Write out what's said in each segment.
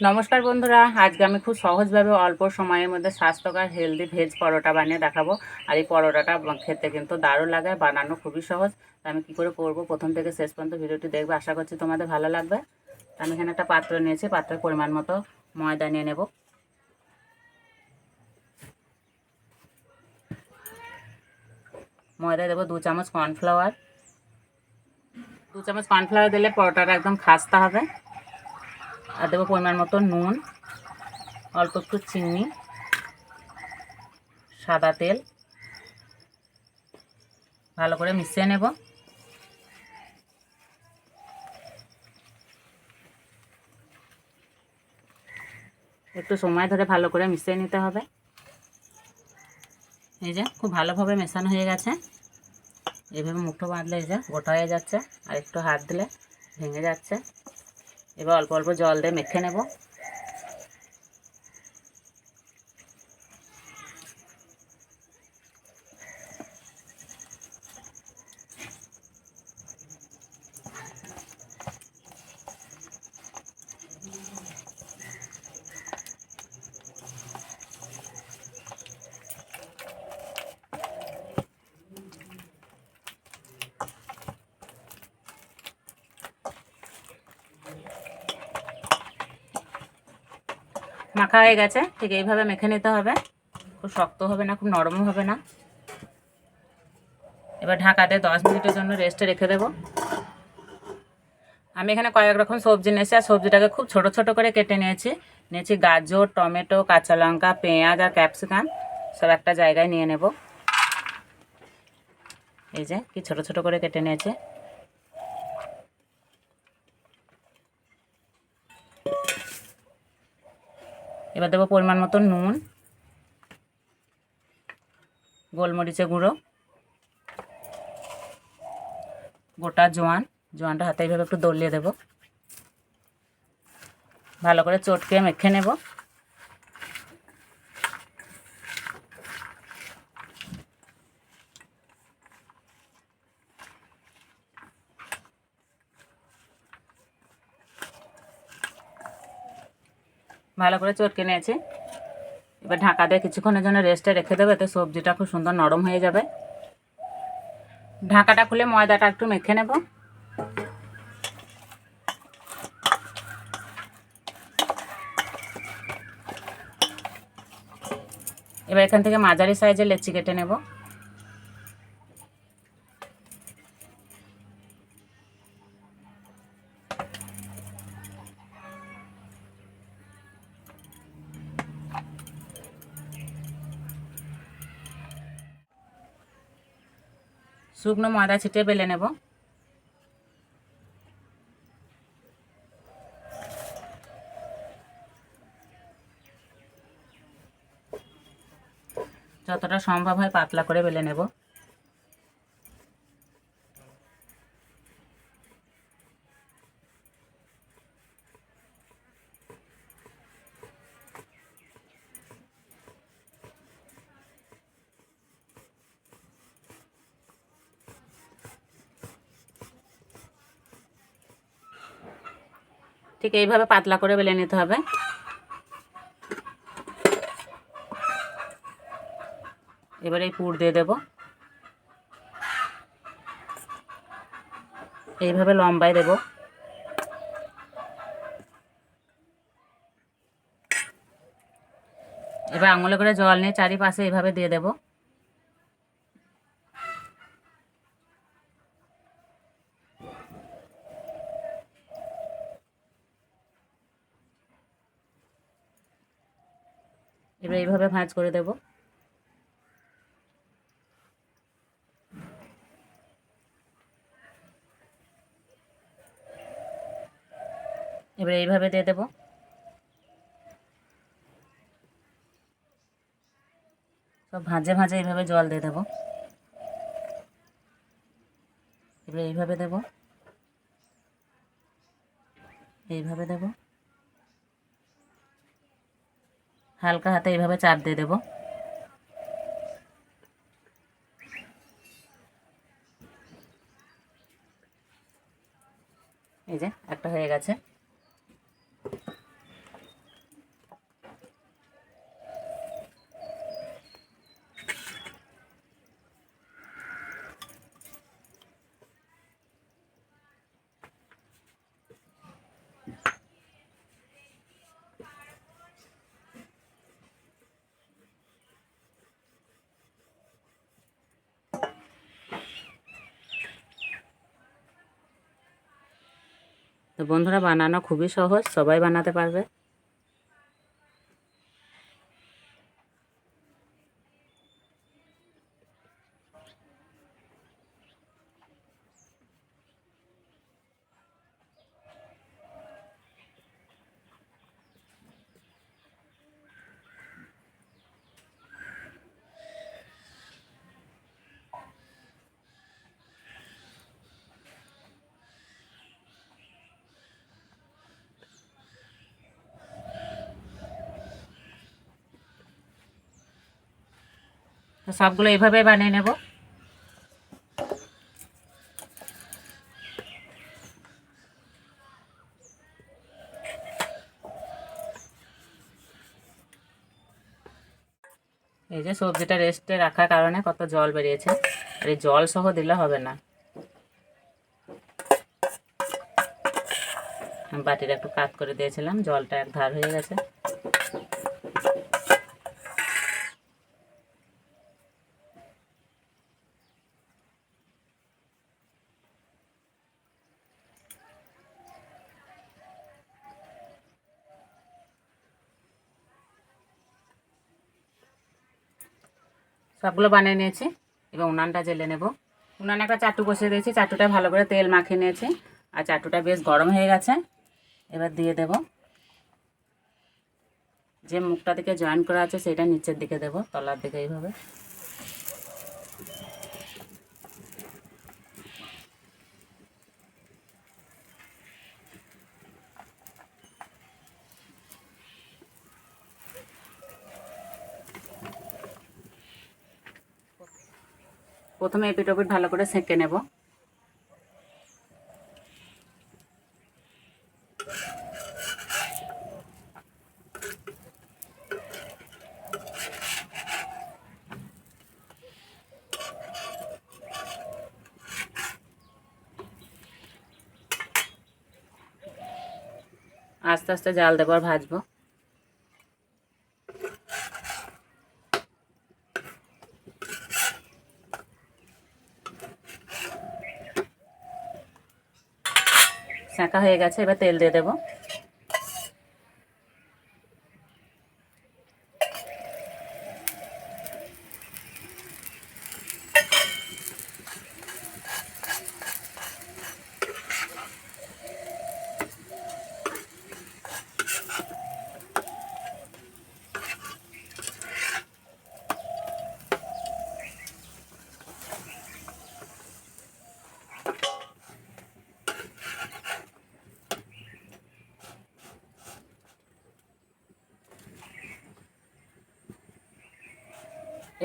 নমস্কার বন্ধুরা, আজকে আমি খুব সহজভাবে অল্প সময়ের মধ্যে স্বাস্থ্যকর হেলদি ভেজ পরোটা বানিয়ে দেখাবো। আর এই পরোটাটা খেতে কিন্তু দারুণ লাগে, বানানো খুবই সহজ। তো আমি কী করে করবো প্রথম থেকে শেষ পর্যন্ত ভিডিওটি দেখবে, আশা করছি তোমাদের ভালো লাগবে। আমি এখানে একটা পাত্র নিয়েছি, পাত্রের পরিমাণ মতো ময়দা নিয়ে নেব। ময়দা দেবো 2 চামচ কর্নফ্লাওয়ার। 2 চামচ কর্নফ্লাওয়ার দিলে পরোটাটা একদম খাস্তা হবে। আর দেবো পরিমাণ মতো নুন, অল্প একটু চিনি, সাদা তেল। ভালো করে মিশিয়ে নেব। একটু সময় ধরে ভালো করে মিশিয়ে নিতে হবে। এই যে খুব ভালোভাবে মেশানো হয়ে গেছে। এইভাবে মুঠো বাঁধলে এই যে গোটা হয়ে যাচ্ছে, আর একটু হাত দিলে ভেঙে যাচ্ছে। এবার অল্প অল্প জল দিয়ে মেখে নেব। মাখা হয়ে গেছে, ঠিক এইভাবে মেখে নিতে হবে। খুব শক্ত হবে না, খুব নরমও হবে না। এবার ঢাকাতে 10 মিনিটের জন্য রেস্টে রেখে দেব। আমি এখানে কয়েক রকম সবজি নিয়েছি, আর সবজিটাকে খুব ছোট ছোট করে কেটে নিয়েছি গাজর, টমেটো, কাঁচা লঙ্কা, পেঁয়াজ আর ক্যাপসিকাম সব একটা জায়গায় নিয়ে নেব। এই যে কি ছোট ছোট করে কেটে নিয়েছি। এবার দেবো পরিমাণ মতো নুন, গোলমরিচের গুঁড়ো, গোটা জোয়ানটা হাতে এইভাবে একটু দলিয়ে দেব। ভালো করে চটকে মেখে নেব। ভালো করে চটকে নিয়েছি। এবার ঢাকা দিয়ে কিছুক্ষণের জন্য রেস্টে রেখে দেবো, এতে সবজিটা খুব সুন্দর নরম হয়ে যাবে। ঢাকাটা খুলে ময়দাটা একটু মেখে নেব। এবার এখান থেকে মাঝারি সাইজের লেচি কেটে নেব। শুকনো ময়দা ছিটিয়ে বেলে নেব। যতটা সম্ভব হয় পাতলা করে বেলে নেব। ঠিক এইভাবে পাতলা করে বেলে নিতে হবে। এবার এই পুর দিয়ে দেব। এইভাবে লম্বায় দেব। এবার আঙুলে করে জল নিয়ে চারিপাশে এইভাবে দিয়ে দেব। এবার এইভাবে ভাঁজ করে দেব। এবার এইভাবে দিয়ে দেব। সব ভাঁজে ভাঁজে এইভাবে জল দিয়ে দেব। এবার এইভাবে দেব, এইভাবে দেব। হালকা হাতে এইভাবে চাপ দিয়ে দেব। এই যে একটা হয়ে গেছে। বন্ধুরা বানানো খুবই সহজ, সবাই বানাতে পারবে। সবগুলো এইভাবে বানিয়ে নেব। এই যে সবজিটা রেস্টে রাখার কারণে কত জল বেরিয়েছে, আর এই জল সহ দিলে হবে না। বাটির একটু কাত করে দিয়েছিলাম, জলটা এক ধার হয়ে গেছে। সবগুলো বানিয়ে নিয়েছি, এবার উনানটা জ্বেলে নেব। উনানে একটা চাটু বসিয়ে দিয়েছি, চাটুটা ভালো করে তেল মাখিয়ে নিয়েছি, আর চাটুটা বেশ গরম হয়ে গেছে। এবার দিয়ে দেব, যে মুখটা দিকে জয়েন করা আছে সেটা নিচের দিকে দেব, তলার দিকে এইভাবে। প্রথমে এপিট ওপিট ভালো করে সেঁকে নেব। আস্তে আস্তে জাল দেবো আর ভাজবো। সেঁকা হয়ে গেছে, এবার তেল দিয়ে দেবো।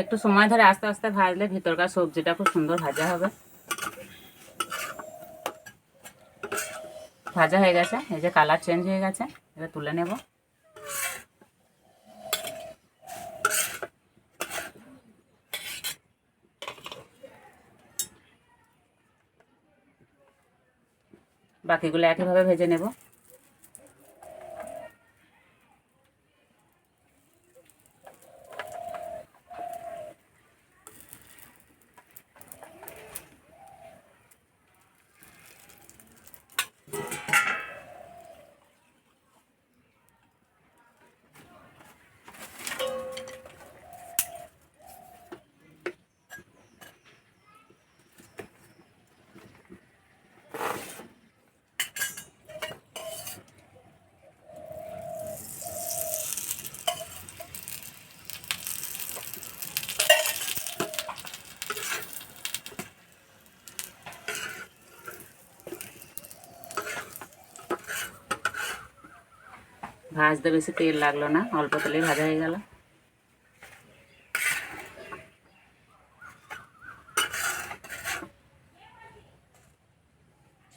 একটু সময় ধরে আস্তে আস্তে ভাজলে ভিতরকার সবজিটা খুব সুন্দর ভাজা হবে। ভাজা হয়ে গেছে, এই যে কালার চেঞ্জ হয়ে গেছে, এবার তুলে নেব। বাকিগুলো একইভাবে ভেজে নেব। ভাজতে বেশি তেল লাগলো না, অল্প তেলেই ভাজা হয়ে গেল।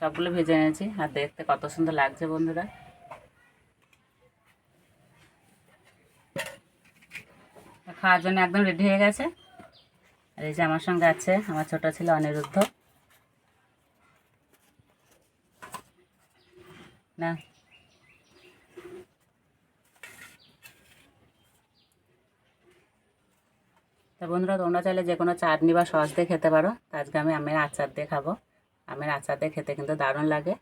সবগুলো ভেজে নিয়েছি, আর দেখতে কত সুন্দর লাগছে বন্ধুরা। খাওয়ার জন্য একদম রেডি হয়ে গেছে। আর এই যে আমার সঙ্গে আছে আমার ছোট ছেলে অনিরুদ্ধ। না, তো বন্ধুরা তোমরা চাইলে যে কোনো চাটনি বা সস দিয়ে খেতে পারো। আজকে আমি আমের আচার দিয়ে খাবো। আমের আচার দিয়ে খেতে কিন্তু দারুণ লাগে।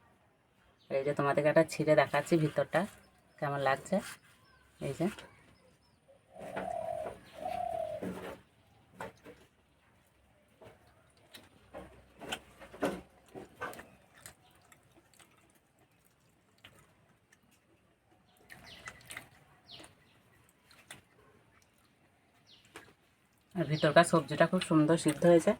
এই যে তোমাদেরকে একটা ছিঁড়ে দেখাচ্ছি ভিতরটা কেমন লাগছে। এই যে আর ভিতরকার সবজিটা খুব সুন্দর সিদ্ধ হয়েছে।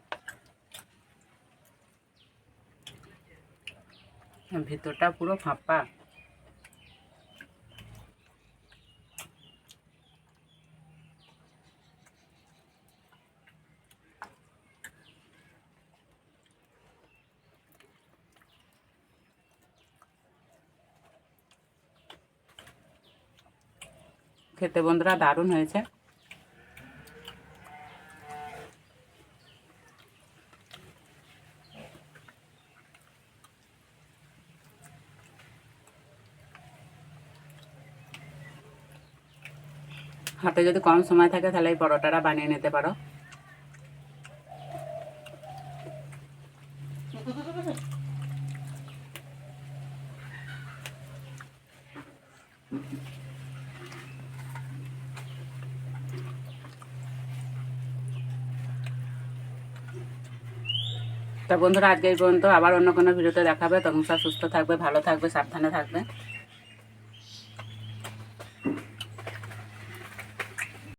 ভিতরটা পুরো ফাঁপা। খেতে বন্ধুরা দারুণ হয়েছে। হাতে যদি কম সময় থাকে তাহলে এই পরোটাটা বানিয়ে নিতে পারো। তা বন্ধুরা আজকে এই পর্যন্ত, আবার অন্য কোনো ভিডিওতে দেখাবে। তখন সব সুস্থ থাকবে, ভালো থাকবে, সাবধানে থাকবে।